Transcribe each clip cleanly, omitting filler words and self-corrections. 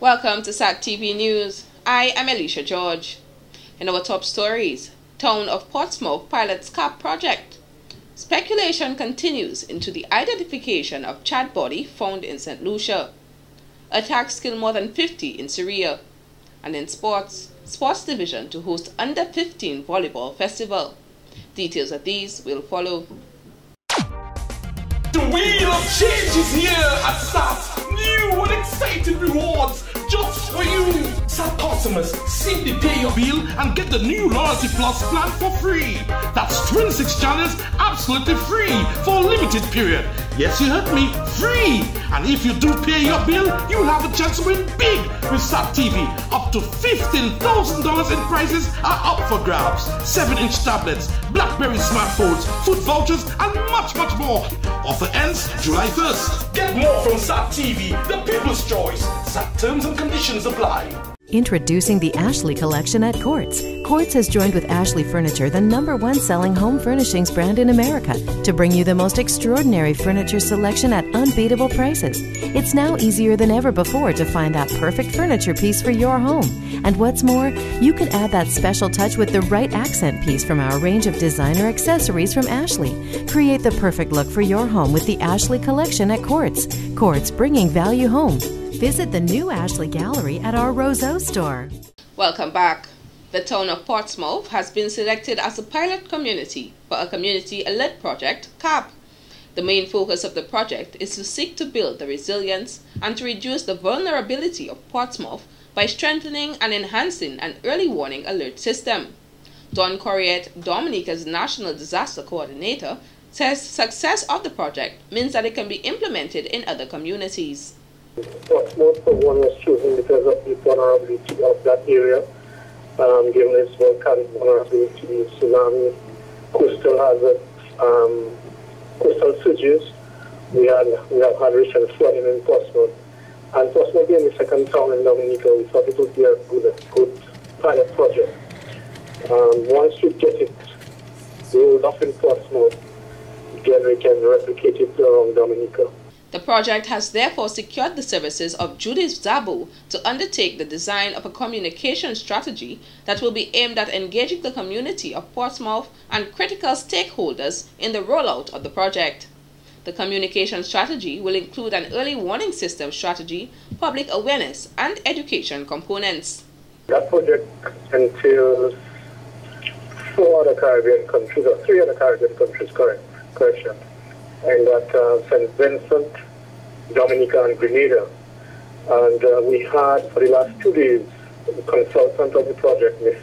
Welcome to SAT TV News. I am Alicia George. In our top stories, Town of Portsmouth pilots CAP project. Speculation continues into the identification of Chad body found in St. Lucia. Attacks kill more than 50 in Syria. And in sports division to host under 15 volleyball festival. Details of these will follow. The wheel of change is here at SAT. New and exciting rewards just for you. SAT customers simply pay your bill and get the new Loyalty Plus plan for free. That's 26 channels absolutely free for a limited period. Yes, you heard me, free. And if you do pay your bill, you'll have a chance to win big with SAT TV. Up to $15,000 in prizes are up for grabs. 7-inch tablets, BlackBerry smartphones, food vouchers, and much, much more. Offer ends July 1st. Get more from SAT TV, the people's choice. SAT terms and conditions apply. Introducing the Ashley collection at Quartz. Quartz has joined with Ashley Furniture, the #1 selling home furnishings brand in America, to bring you the most extraordinary furniture selection at unbeatable prices. It's now easier than ever before to find that perfect furniture piece for your home. And what's more, you can add that special touch with the right accent piece from our range of designer accessories from Ashley. Create the perfect look for your home with the Ashley collection at Quartz. Quartz, bringing value home. Visit the new Ashley Gallery at our Roseau store. Welcome back. The town of Portsmouth has been selected as a pilot community for a community alert project, CAP. The main focus of the project is to seek to build the resilience and to reduce the vulnerability of Portsmouth by strengthening and enhancing an early warning alert system. Don Corriette, Dominica's National Disaster Coordinator, says success of the project means that it can be implemented in other communities. Portsmouth, for one, was chosen because of the vulnerability of that area, given its volcanic vulnerability, tsunami, coastal hazards, coastal surges. We have had recent flooding in Portsmouth. And Portsmouth being the second town in Dominica, we thought it would be a good pilot project. Once we get it rolled off in Portsmouth, then we can replicate it around Dominica. The project has therefore secured the services of Judith Zabu to undertake the design of a communication strategy that will be aimed at engaging the community of Portsmouth and critical stakeholders in the rollout of the project. The communication strategy will include an early warning system strategy, public awareness, and education components. That project entails 4 other Caribbean countries, or 3 other Caribbean countries, correction. And that St. Vincent, Dominica, and Grenada. And we had, for the last 2 days, the consultant of the project, Ms.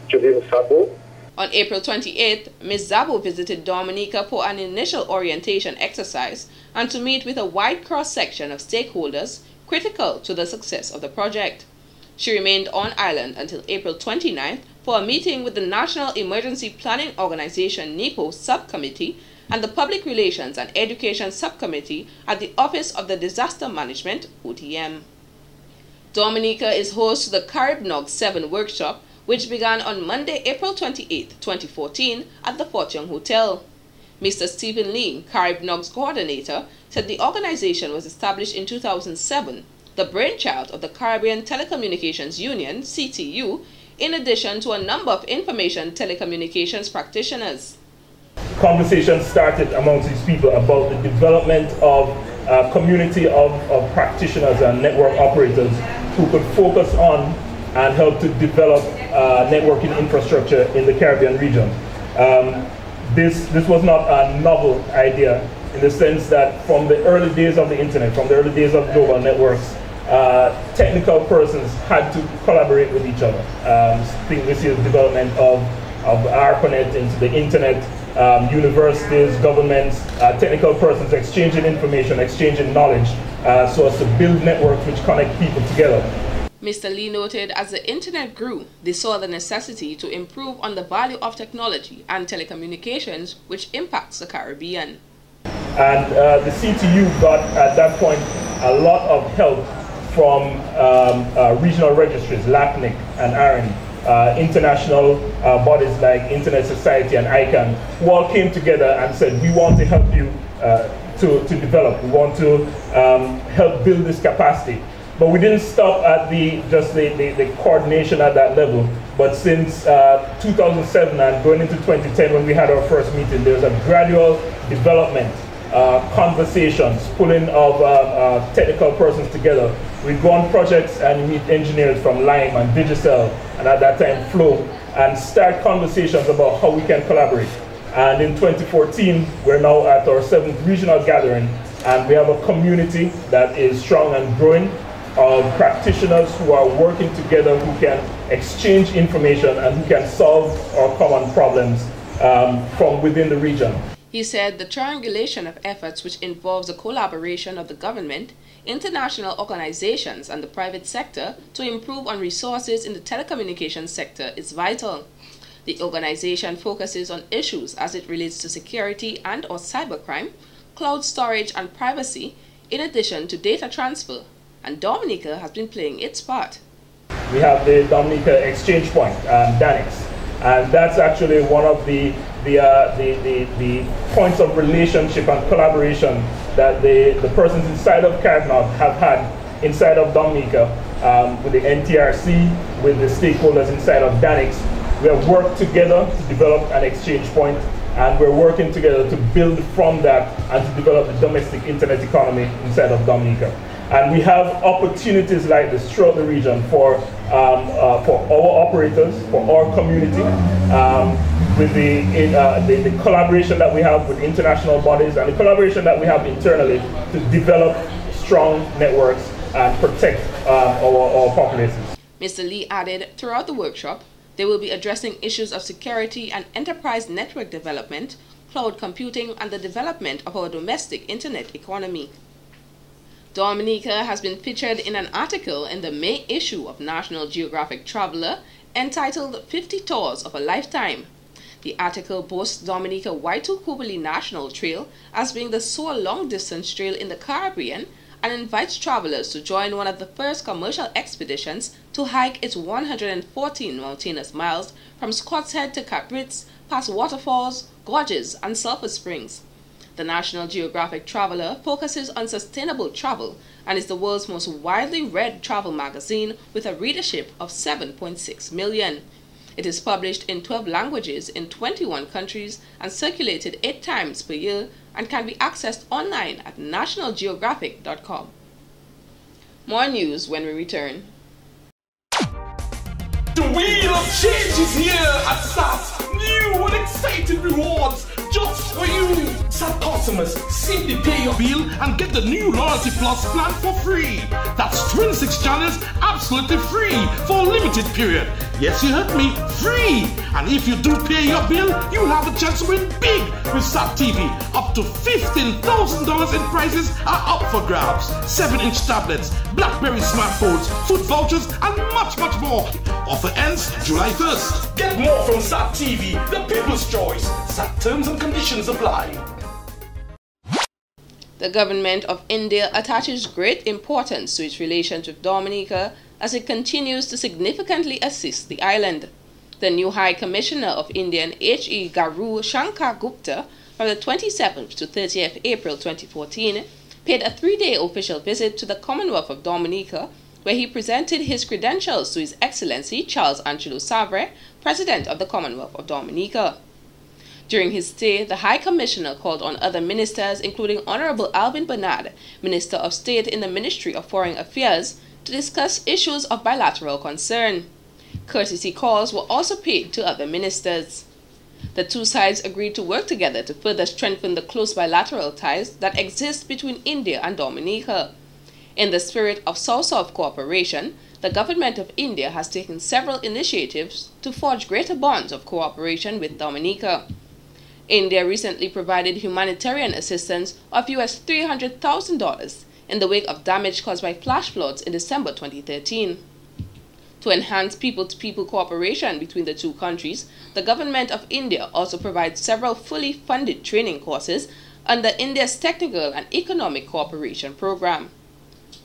Judith Zabu. On April 28th, Ms. Zabu visited Dominica for an initial orientation exercise and to meet with a wide cross-section of stakeholders critical to the success of the project. She remained on island until April 29th for a meeting with the National Emergency Planning Organization NEPO Subcommittee and the Public Relations and Education Subcommittee at the Office of the Disaster Management, ODM. Dominica is host to the CARICOM 7 workshop, which began on Monday, April 28, 2014 at the Fortune Hotel. Mr. Stephen Lee, CARICOM's coordinator, said the organization was established in 2007, the brainchild of the Caribbean Telecommunications Union, CTU, in addition to a number of information telecommunications practitioners. Conversations started amongst these people about the development of a community of practitioners and network operators who could focus on and help to develop networking infrastructure in the Caribbean region. This was not a novel idea in the sense that from the early days of the internet, from the early days of global networks, technical persons had to collaborate with each other. I think this is the development of ARPANET into the internet. Universities, governments, technical persons exchanging information, exchanging knowledge, so as to build networks which connect people together. Mr. Lee noted as the internet grew, they saw the necessity to improve on the value of technology and telecommunications, which impacts the Caribbean. And the CTU got, at that point, a lot of help from regional registries, LACNIC and ARIN. International bodies like Internet Society and ICANN, who all came together and said, we want to help you to develop. We want to help build this capacity. But we didn't stop at just the coordination at that level. But since 2007 and going into 2010 when we had our first meeting, there's a gradual development, conversations, pulling of technical persons together. We'd go on projects and meet engineers from Lime and Digicel, and at that time Flow, and start conversations about how we can collaborate. And in 2014, we're now at our 7th regional gathering, and we have a community that is strong and growing of practitioners who are working together, who can exchange information and who can solve our common problems from within the region. He said the triangulation of efforts, which involves the collaboration of the government, international organizations and the private sector to improve on resources in the telecommunications sector, is vital. The organization focuses on issues as it relates to security and/or cybercrime, cloud storage and privacy, in addition to data transfer, and Dominica has been playing its part. We have the Dominica Exchange Point, DANIX, and that's actually one of the points of relationship and collaboration that the persons inside of CARICOM have had inside of Dominica with the NTRC, with the stakeholders inside of DANIX. We have worked together to develop an exchange point, and we're working together to build from that and to develop the domestic internet economy inside of Dominica. And we have opportunities like this throughout the region for our operators, for our community, with the collaboration that we have with international bodies and the collaboration that we have internally to develop strong networks and protect our populations. Mr. Lee added, throughout the workshop, they will be addressing issues of security and enterprise network development, cloud computing, and the development of our domestic internet economy. Dominica has been featured in an article in the May issue of National Geographic Traveler entitled 50 Tours of a Lifetime. The article boasts Dominica Waitukubuli National Trail as being the sole long-distance trail in the Caribbean and invites travelers to join one of the first commercial expeditions to hike its 114 mountainous miles from Scott's Head to Capritz, past waterfalls, gorges, and sulfur springs. The National Geographic Traveler focuses on sustainable travel and is the world's most widely read travel magazine with a readership of 7.6 million. It is published in 12 languages in 21 countries and circulated 8 times per year and can be accessed online at nationalgeographic.com. More news when we return. The wheel of change is here at SAS. New and exciting rewards just for you. SAS customers, simply pay your bill and get the new Loyalty Plus plan for free. That's 26 channels absolutely free for a limited period. Yes, you heard me, free. And if you do pay your bill, you'll have a chance to win big with SAT TV. Up to $15,000 in prizes are up for grabs. 7-inch tablets, BlackBerry smartphones, food vouchers, and much, much more. Offer ends July 1st. Get more from SAT TV, the people's choice. SAT terms and conditions apply. The government of India attaches great importance to its relations with Dominica as it continues to significantly assist the island. The new High Commissioner of India, H.E. Garu Shankar Gupta, from the 27th to 30th April 2014, paid a 3-day official visit to the Commonwealth of Dominica, where he presented his credentials to His Excellency Charles Angelo Savre, President of the Commonwealth of Dominica. During his stay, the High Commissioner called on other ministers, including Honorable Alvin Bernard, Minister of State in the Ministry of Foreign Affairs, to discuss issues of bilateral concern. Courtesy calls were also paid to other ministers. The two sides agreed to work together to further strengthen the close bilateral ties that exist between India and Dominica. In the spirit of South-South cooperation, the government of India has taken several initiatives to forge greater bonds of cooperation with Dominica. India recently provided humanitarian assistance of US $300,000 in the wake of damage caused by flash floods in December 2013. To enhance people-to-people cooperation between the two countries, the government of India also provides several fully funded training courses under India's Technical and Economic Cooperation Program.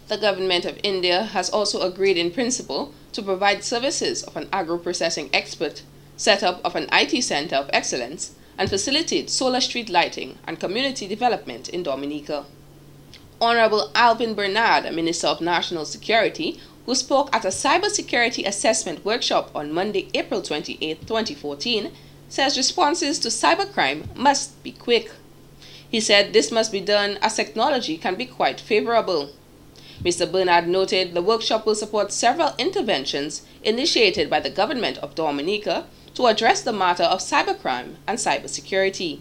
The government of India has also agreed in principle to provide services of an agro-processing expert, set up of an IT center of excellence, and facilitate solar street lighting and community development in Dominica. Honorable Alvin Bernard, Minister of National Security, who spoke at a cybersecurity assessment workshop on Monday, April 28, 2014, says responses to cybercrime must be quick. He said this must be done as technology can be quite favorable. Mr. Bernard noted the workshop will support several interventions initiated by the government of Dominica to address the matter of cybercrime and cybersecurity.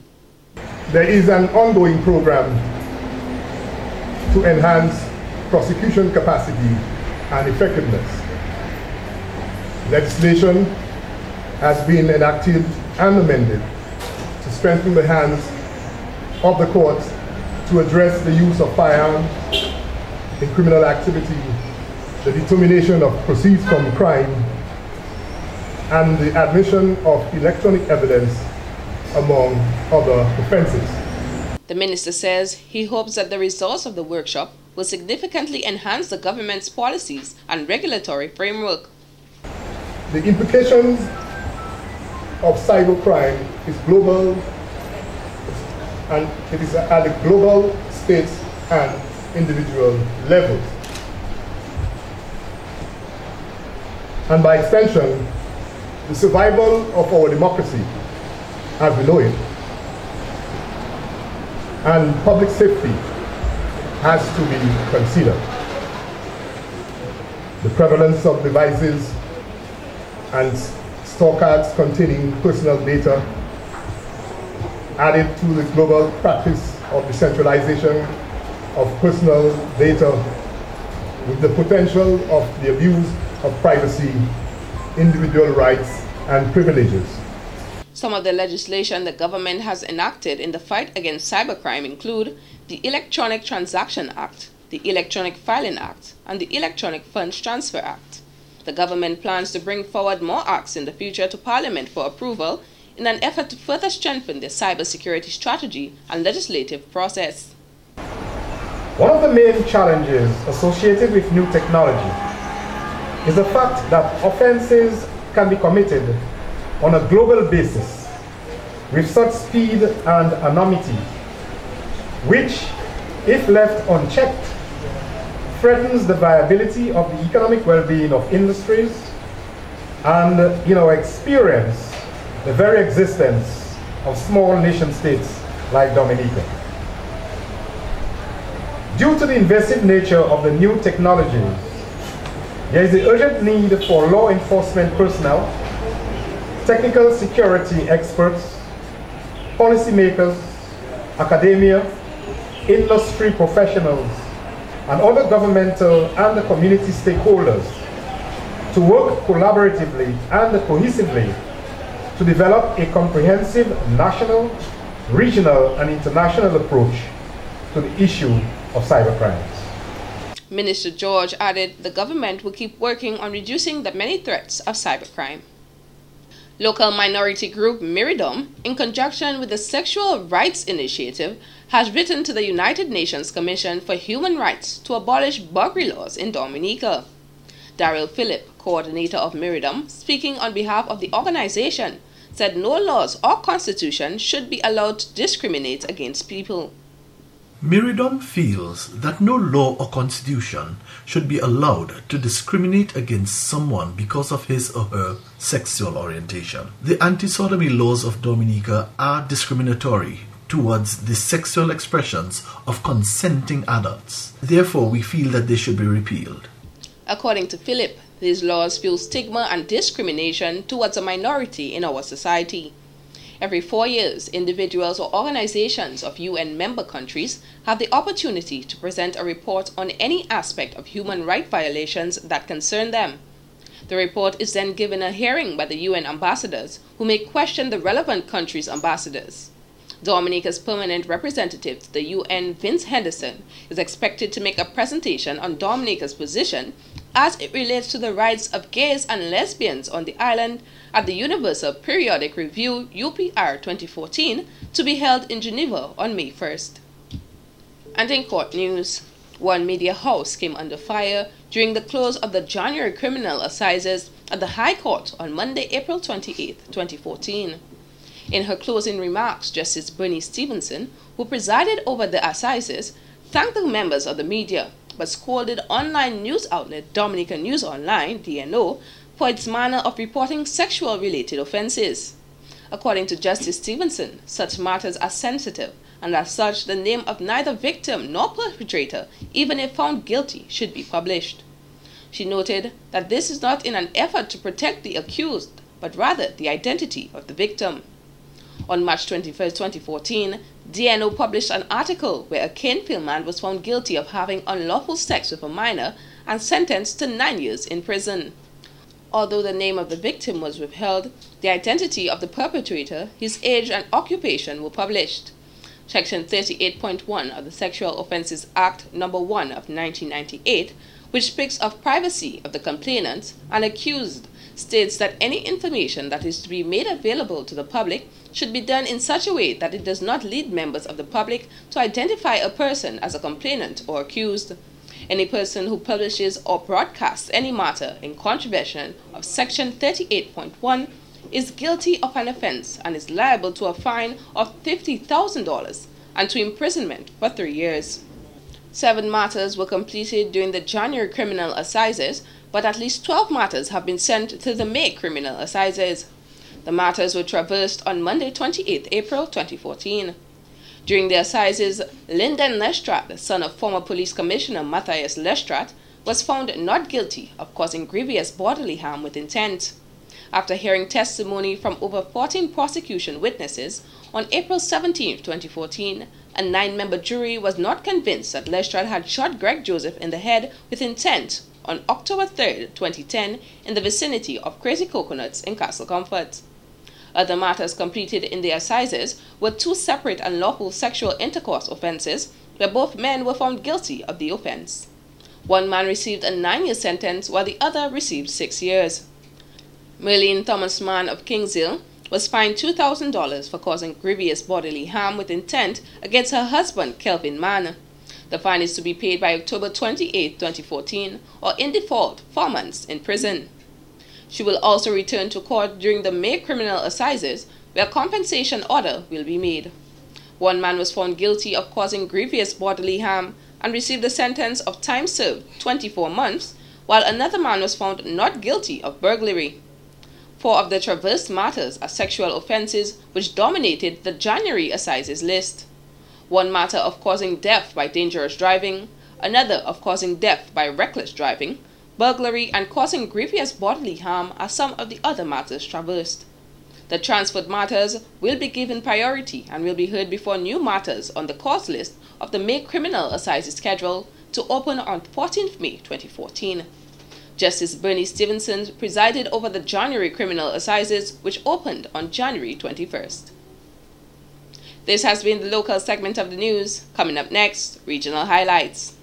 There is an ongoing program to enhance prosecution capacity and effectiveness. Legislation has been enacted and amended to strengthen the hands of the courts to address the use of firearms in criminal activity, the determination of proceeds from crime, and the admission of electronic evidence, among other offenses. The minister says he hopes that the results of the workshop will significantly enhance the government's policies and regulatory framework. The implications of cybercrime is global, and it is at the global, state, and individual levels. And by extension, the survival of our democracy as we know it, and public safety has to be considered. The prevalence of devices and scorecards containing personal data, added to the global practice of decentralization of personal data, with the potential of the abuse of privacy, individual rights, and privileges. Some of the legislation the government has enacted in the fight against cybercrime include the Electronic Transaction Act, the Electronic Filing Act, and the Electronic Funds Transfer Act. The government plans to bring forward more acts in the future to Parliament for approval in an effort to further strengthen their cybersecurity strategy and legislative process. One of the main challenges associated with new technology is the fact that offenses can be committed on a global basis with such speed and anonymity, which, if left unchecked, threatens the viability of the economic well-being of industries and, in our experience, the very existence of small nation-states like Dominica. Due to the invasive nature of the new technologies, there is the urgent need for law enforcement personnel, technical security experts, policymakers, academia, industry professionals, and other governmental and community stakeholders to work collaboratively and cohesively to develop a comprehensive national, regional, and international approach to the issue of cybercrimes. Minister George added the government will keep working on reducing the many threats of cybercrime. Local minority group Miridom, in conjunction with the Sexual Rights Initiative, has written to the United Nations Commission for Human Rights to abolish burglary laws in Dominica. Daryl Phillip, coordinator of Miridom, speaking on behalf of the organization, said no laws or constitution should be allowed to discriminate against people. Miridom feels that no law or constitution should be allowed to discriminate against someone because of his or her sexual orientation. The anti-sodomy laws of Dominica are discriminatory towards the sexual expressions of consenting adults. Therefore, we feel that they should be repealed. According to Philip, these laws fuel stigma and discrimination towards a minority in our society. Every 4 years, individuals or organizations of UN member countries have the opportunity to present a report on any aspect of human rights violations that concern them. The report is then given a hearing by the UN ambassadors, who may question the relevant country's ambassadors. Dominica's permanent representative to the UN, Vince Henderson, is expected to make a presentation on Dominica's position as it relates to the rights of gays and lesbians on the island at the Universal Periodic Review UPR 2014 to be held in Geneva on May 1st. And in court news, one media house came under fire during the close of the January criminal assizes at the High Court on Monday, April 28, 2014. In her closing remarks, Justice Bernice Stevenson, who presided over the assizes, thanked the members of the media, but scolded online news outlet Dominica News Online, DNO, for its manner of reporting sexual-related offences. According to Justice Stevenson, such matters are sensitive, and as such, the name of neither victim nor perpetrator, even if found guilty, should be published. She noted that this is not in an effort to protect the accused, but rather the identity of the victim. On March 21, 2014, DNO published an article where a Canefield man was found guilty of having unlawful sex with a minor and sentenced to 9 years in prison. Although the name of the victim was withheld, the identity of the perpetrator, his age and occupation were published. Section 38.1 of the Sexual Offences Act No. 1 of 1998, which speaks of privacy of the complainant and accused, states that any information that is to be made available to the public should be done in such a way that it does not lead members of the public to identify a person as a complainant or accused. Any person who publishes or broadcasts any matter in contravention of Section 38.1 is guilty of an offense and is liable to a fine of $50,000 and to imprisonment for 3 years. 7 matters were completed during the January criminal assizes, but at least 12 matters have been sent to the May criminal assizes. The matters were traversed on Monday, 28 April 2014. During the assizes, Lyndon Lestrade, son of former police commissioner Matthias Lestrade, was found not guilty of causing grievous bodily harm with intent. After hearing testimony from over 14 prosecution witnesses, on April 17, 2014, a 9-member jury was not convinced that Lestrade had shot Greg Joseph in the head with intent on October 3, 2010, in the vicinity of Crazy Coconuts in Castle Comfort. Other matters completed in the assizes were 2 separate unlawful sexual intercourse offences, where both men were found guilty of the offence. One man received a 9-year sentence, while the other received 6 years. Merlene Thomas Mann of Kingshill was fined $2,000 for causing grievous bodily harm with intent against her husband, Kelvin Mann. The fine is to be paid by October 28, 2014, or in default, 4 months in prison. She will also return to court during the May criminal assizes, where a compensation order will be made. One man was found guilty of causing grievous bodily harm and received a sentence of time served 24 months, while another man was found not guilty of burglary. 4 of the traversed matters are sexual offences which dominated the January assizes list. One matter of causing death by dangerous driving, another of causing death by reckless driving, burglary and causing grievous bodily harm are some of the other matters traversed. The transferred matters will be given priority and will be heard before new matters on the cause list of the May criminal assizes schedule to open on 14th May 2014. Justice Bernie Stevenson presided over the January criminal assizes, which opened on January 21st. This has been the local segment of the news. Coming up next, regional highlights.